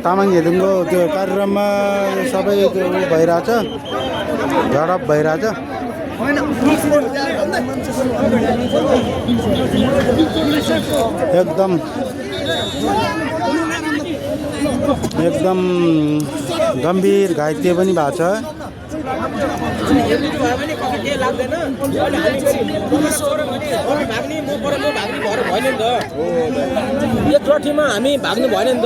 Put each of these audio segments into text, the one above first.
तामाङ घिसिङको त्यो कार्यक्रममा सबै त्यो भइरहेछ, झडप भइरहेछ। एकदम गम्भीर घाइते पनि भएको छ। एक लठीमा हामी भाग्नु भएन नि त।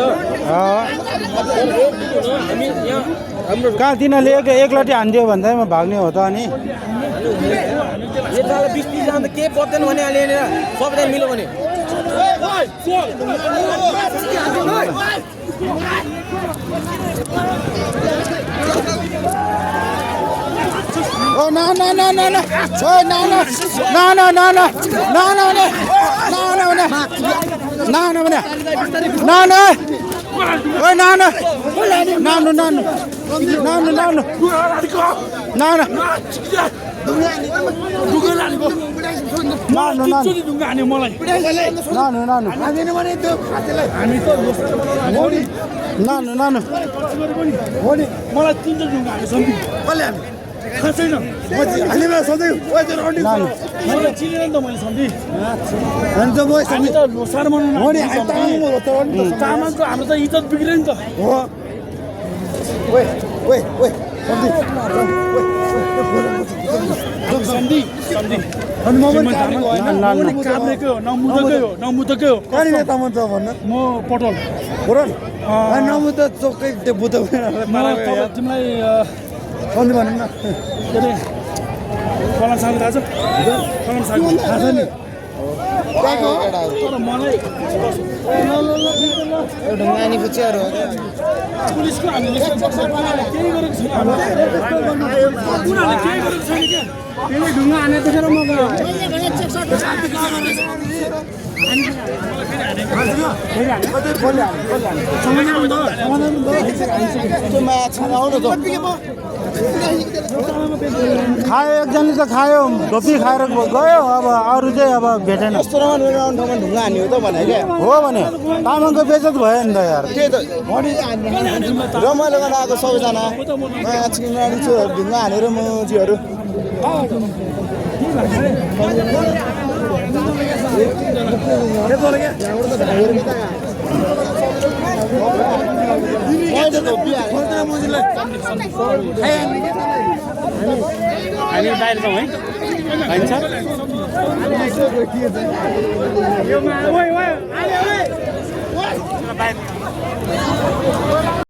कहाँ तिनीहरूले एक लठी हानिदियो भन्दैमा भाग्ने हो त। अनि 20-30 जना त के पर्दैन भने अहिले सबैजना मिल्यो भने ओ ना ना ना ना ना ओ ना ना ना ना ना ना ना ना ना ना ना ना ना ना ओ ना ना ना ना ना ना ना ना हाम्रो त इज्जत बिग्रियो नि त हो। म पटल तिमीलाई सन्धि भनौँ न के अरे कलम साग थाहा छ? कलम साग थाहा छ नि? तर मलाई एउटा नानीको चियर हो पुलिसको हामीले केही गरेको छैन। उनीहरूले केही गरेको छैन क्या। त्यसले ढुङ्गा हाने देखेर म खायो, एकजनाले त खायो, धोपी खाएर गयो। अब अरू चाहिँ अब भेटेन। यस्तो ठाउँमा ढुङ्गा हान्ने हो त भने क्या हो भने तामाङको बेइज्जत भयो नि त यार। त्यही त रमाइलो गर्न आएको सबैजना ढुङ्गा हानेर मोजीहरू हामी बाहिर जाउँ है खाइन्छ।